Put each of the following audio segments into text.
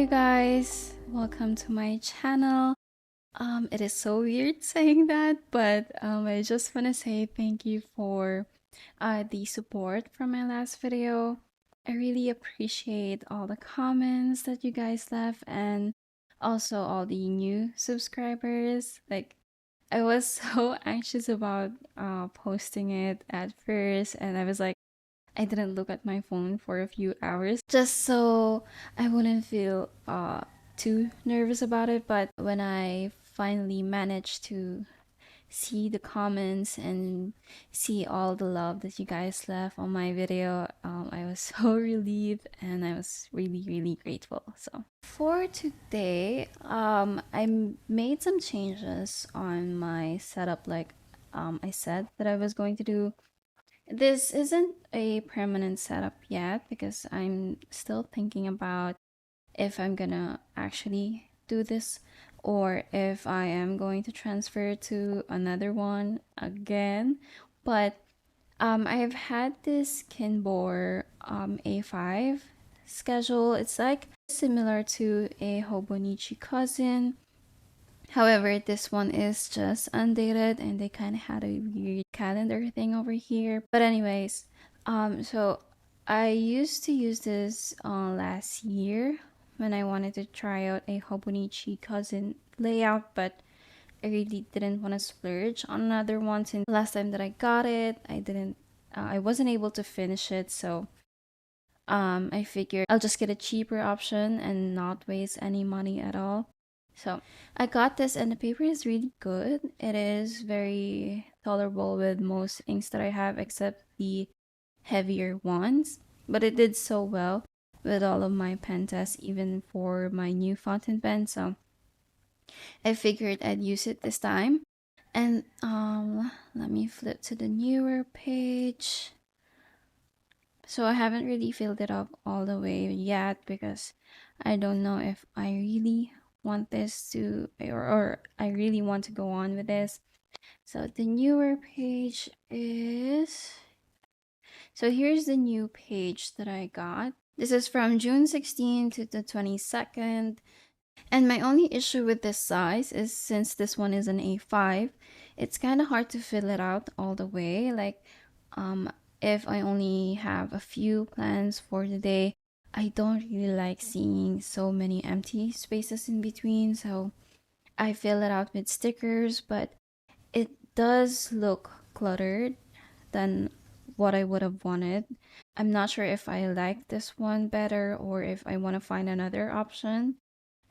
you guys, welcome to my channel. It is so weird saying that, but I just want to say thank you for the support from my last video. I really appreciate all the comments that you guys left and also all the new subscribers. Like, I was so anxious about posting it at first, and I was like, I didn't look at my phone for a few hours just so I wouldn't feel too nervous about it. But when I finally managed to see the comments and see all the love that you guys left on my video, I was so relieved and I was really grateful. So for today, I made some changes on my setup. Like I said that I was going to do. This isn't a permanent setup yet because I'm still thinking about if I'm gonna actually do this or if I am going to transfer to another one again. But I've had this kinbor A5 schedule. It's like similar to a hobonichi cousin. However, this one is just undated and they kind of had a weird calendar thing over here. But anyways, so I used to use this last year when I wanted to try out a hobonichi cousin layout, but I really didn't want to splurge on another one since the last time that I got it, I wasn't able to finish it. So I figured I'll just get a cheaper option and not waste any money at all. So I got this and the paper is really good. It is very tolerable with most inks that I have except the heavier ones. But it did so well with all of my pen tests, even for my new fountain pen. So I figured I'd use it this time. And let me flip to the newer page. So I haven't really filled it up all the way yet because I don't know if I really want this to or I really want to go on with this. So the newer page is, so here's the new page that I got. This is from June 16th to the 22nd. And my only issue with this size is since this one is an A5, it's kind of hard to fill it out all the way. Like if I only have a few plans for the day, I don't really like seeing so many empty spaces in between. So I fill it out with stickers, but it does look cluttered than what I would have wanted. I'm not sure if I like this one better or if I want to find another option.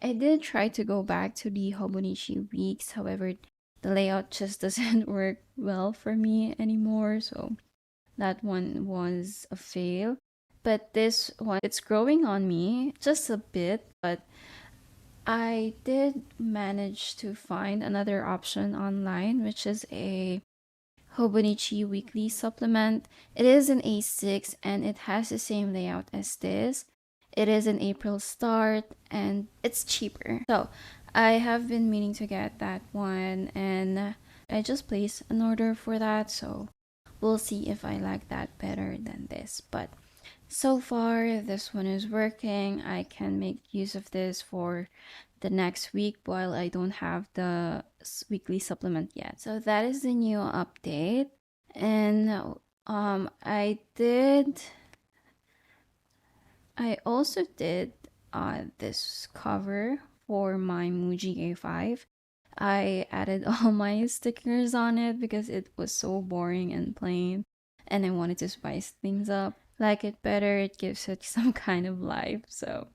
I did try to go back to the Hobonichi weeks, however, the layout just doesn't work well for me anymore, so that one was a fail. But this one, it's growing on me just a bit, but I did manage to find another option online, which is a Hobonichi weekly supplement. It is an A6 and it has the same layout as this. It is an April start and it's cheaper. So I have been meaning to get that one and I just placed an order for that. So we'll see if I like that better than this. But so far, this one is working. I can make use of this for the next week while I don't have the weekly supplement yet. So that is the new update. And I also did this cover for my Muji A5. I added all my stickers on it because it was so boring and plain and I wanted to spice things up, like it better. It gives it some kind of life. So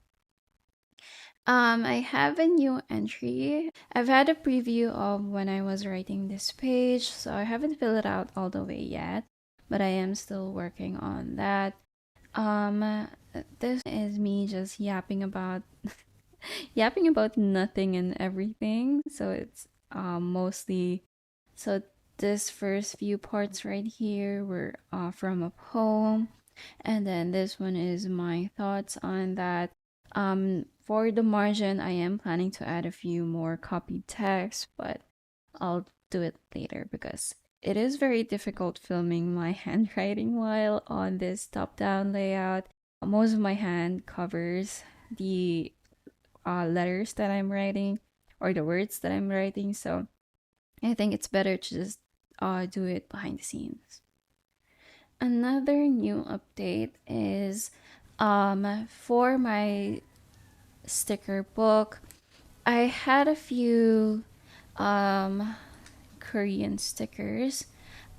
I have a new entry. I've had a preview of when I was writing this page, so I haven't filled it out all the way yet, but I am still working on that. This is me just yapping about yapping about nothing and everything. So it's mostly, so this first few parts right here were from a poem, and then this one is my thoughts on that. For the margin, I am planning to add a few more copied text, but I'll do it later because it is very difficult filming my handwriting while on this top-down layout. Most of my hand covers the letters that I'm writing or the words that I'm writing. So I think it's better to just do it behind the scenes. Another new update is for my sticker book. I had a few um Korean stickers.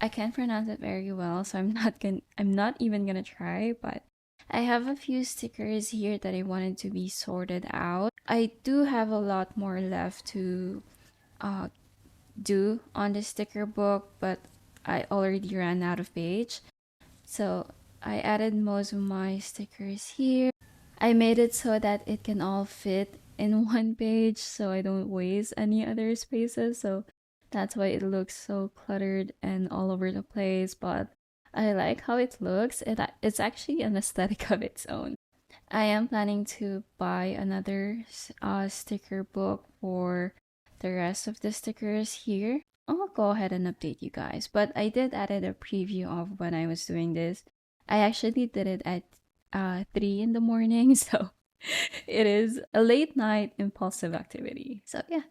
I can't pronounce it very well, so I'm not even gonna try, but I have a few stickers here that I wanted to be sorted out. I do have a lot more left to uh do on the sticker book, but I already ran out of page. So I added most of my stickers here. I made it so that it can all fit in one page so I don't waste any other spaces. So that's why it looks so cluttered and all over the place. But I like how it looks. It's actually an aesthetic of its own. I am planning to buy another sticker book for the rest of the stickers here. I'll go ahead and update you guys. But I did added a preview of when I was doing this. I actually did it at 3 in the morning, so it is a late night impulsive activity. So yeah,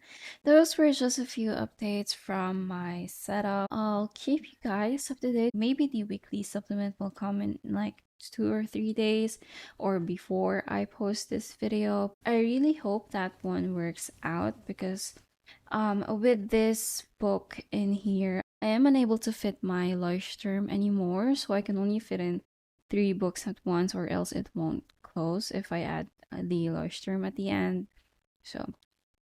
those were just a few updates from my setup. I'll keep you guys up to date. Maybe the weekly supplement will come in like 2 or 3 days or before I post this video. I really hope that one works out because with this book in here, I am unable to fit my Leuchtturm anymore, so I can only fit in 3 books at once, or else it won't close if I add the Leuchtturm at the end. So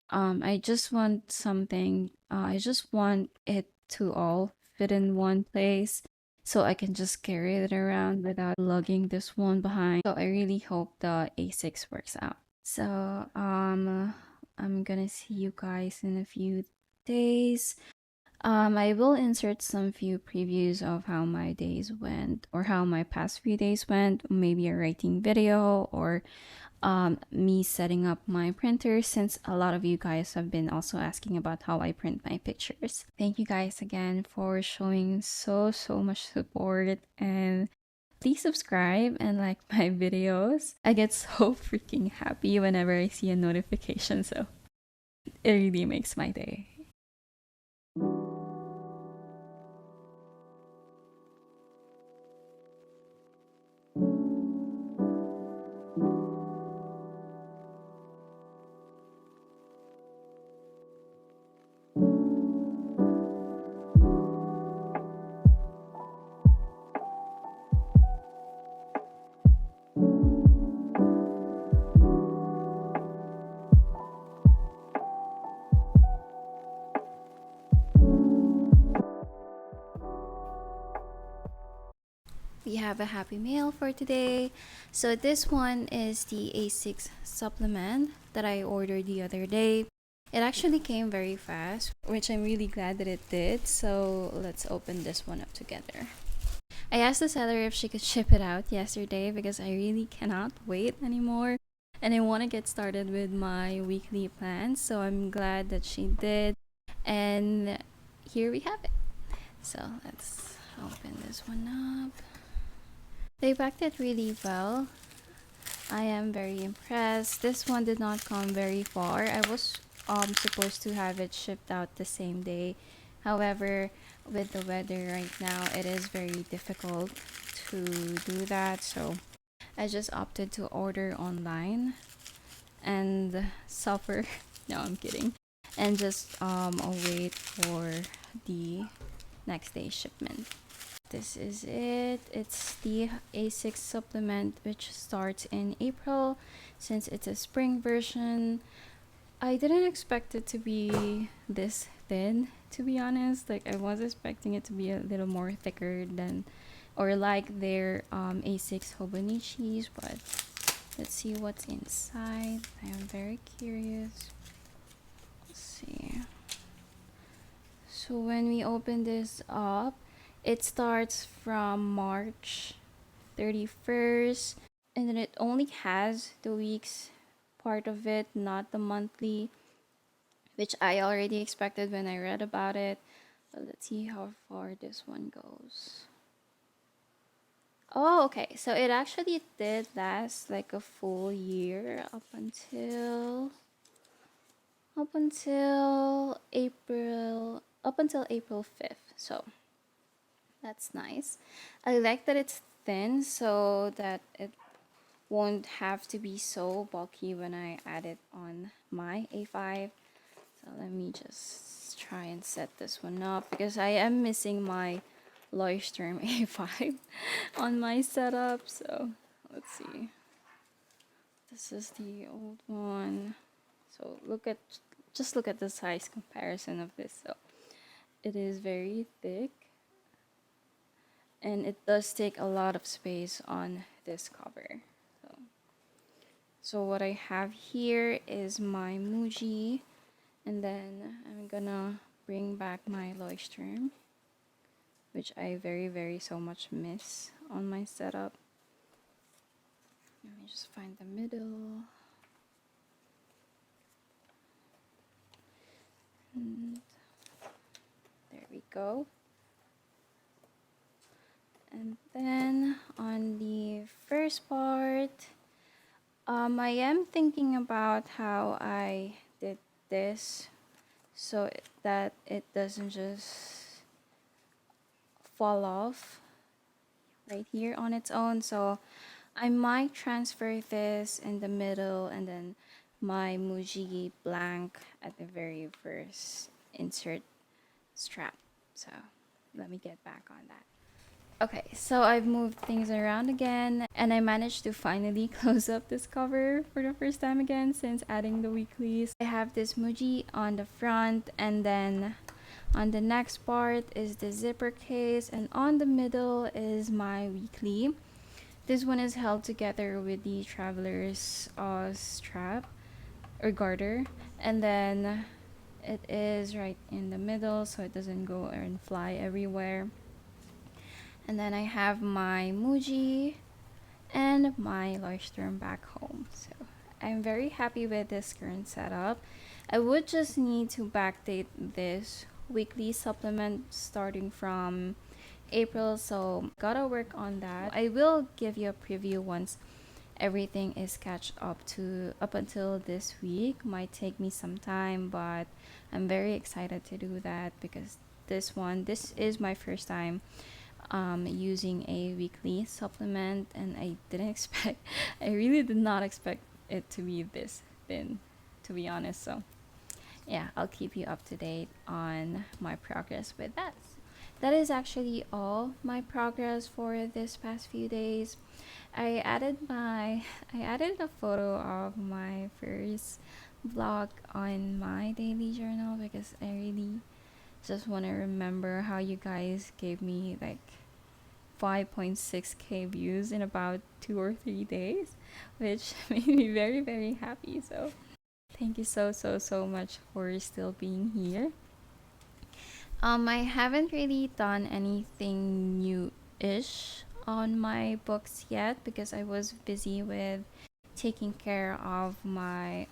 I just want something. I just want it to all fit in one place, so I can just carry it around without lugging this one behind. So I really hope the A6 works out. So I'm gonna see you guys in a few days. I will insert some few previews of how my days went or how my past few days went, maybe a writing video or me setting up my printer, since a lot of you guys have been also asking about how I print my pictures. Thank you guys again for showing so much support, and please subscribe and like my videos. I get so freaking happy whenever I see a notification, so it really makes my day. We have a happy mail for today. So this one is the A6 supplement that I ordered the other day. It actually came very fast, which I'm really glad that it did. So let's open this one up together. I asked the seller if she could ship it out yesterday because I really cannot wait anymore. And I want to get started with my weekly plans. So I'm glad that she did. And here we have it. So let's open this one up. They packed it really well. I am very impressed. This one did not come very far. I was supposed to have it shipped out the same day. However, with the weather right now, it is very difficult to do that. So I just opted to order online and suffer. No, I'm kidding. And just await for the next day shipment. This is it. It's the A6 supplement, which starts in April. Since it's a spring version, I didn't expect it to be this thin, to be honest. Like, I was expecting it to be a little more thicker than, or like their A6 hobonichis, but let's see what's inside. I am very curious. Let's see. So when we open this up, it starts from March 31st, and then it only has the weeks part of it, not the monthly, which I already expected when I read about it. But let's see how far this one goes. Oh, okay. So it actually did last like a full year up until April 5th. So that's nice. I like that it's thin so that it won't have to be so bulky when I add it on my A5. So let me just try and set this one up because I am missing my Leuchtturm A5 on my setup. So let's see. This is the old one. So just look at the size comparison of this. So it is very thick and it does take a lot of space on this cover. So what I have here is my Muji, and then I'm gonna bring back my Leuchtturm, which I very so much miss on my setup. Let me just find the middle. And there we go. And then on the first part, I am thinking about how I did this so that it doesn't just fall off right here on its own. So I might transfer this in the middle and then my Muji blank at the very first insert strap. So let me get back on that. Okay, so I've moved things around again and I managed to finally close up this cover for the first time again since adding the weeklies. I have this Muji on the front and then on the next part is the zipper case and on the middle is my weekly. This one is held together with the traveler's strap or garter, and then it is right in the middle so it doesn't go and fly everywhere. And then I have my Muji and my Leuchtturm back home. So I'm very happy with this current setup. I would just need to backdate this weekly supplement starting from April, so gotta work on that. I will give you a preview once everything is catch up until this week. Might take me some time, but I'm very excited to do that because this is my first time using a weekly supplement, and I didn't expect I really did not expect it to be this thin, to be honest. So yeah, I'll keep you up to date on my progress with that. That is actually all my progress for this past few days. I added a photo of my first vlog on my daily journal because I really just want to remember how you guys gave me like 5.6k views in about 2 or 3 days, which made me very happy. So thank you so much for still being here. I haven't really done anything new-ish on my books yet because I was busy with taking care of my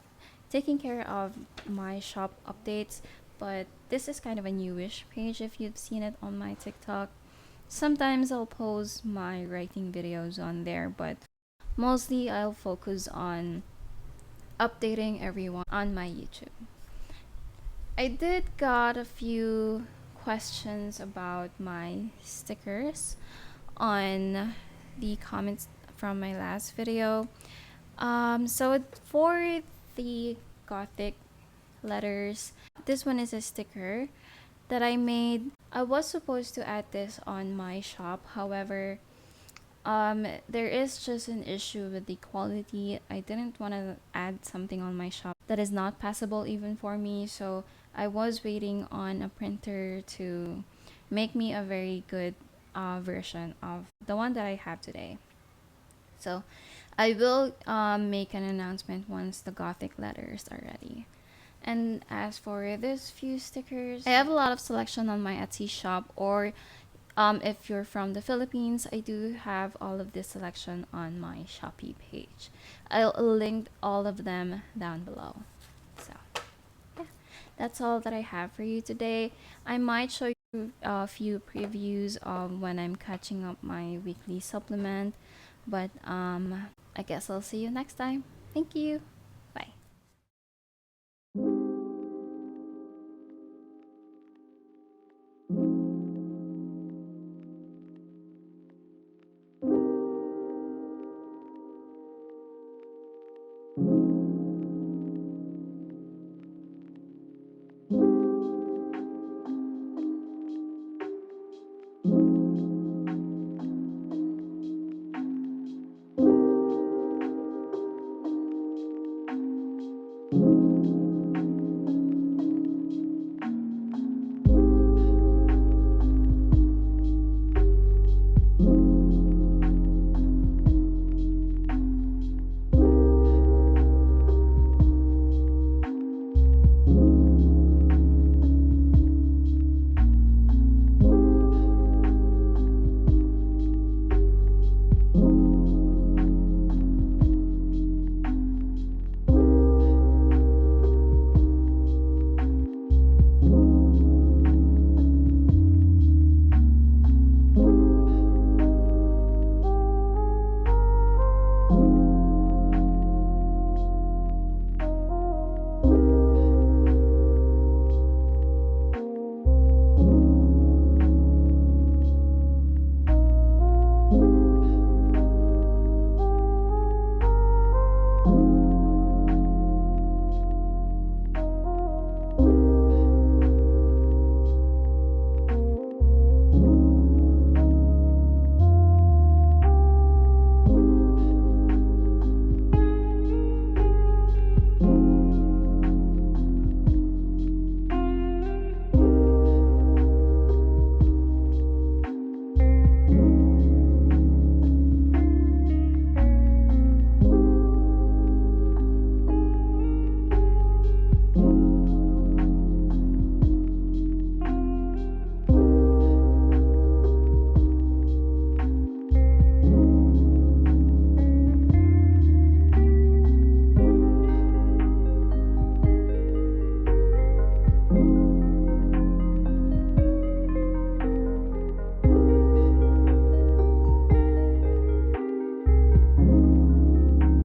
taking care of my shop updates. But this is kind of a newish page if you've seen it on my TikTok. Sometimes I'll post my writing videos on there, but mostly I'll focus on updating everyone on my YouTube. I did got a few questions about my stickers on the comments from my last video. So for the Gothic letters, this one is a sticker that I made. I was supposed to add this on my shop, however, there is just an issue with the quality. I didn't want to add something on my shop that is not passable even for me, so I was waiting on a printer to make me a very good version of the one that I have today. So I will make an announcement once the Gothic letters are ready. And as for this few stickers, I have a lot of selection on my Etsy shop, or if you're from the Philippines, I do have all of this selection on my Shopee page. I'll link all of them down below. So yeah, that's all that I have for you today. I might show a few previews of when I'm catching up my weekly supplement. But I guess I'll see you next time. Thank you.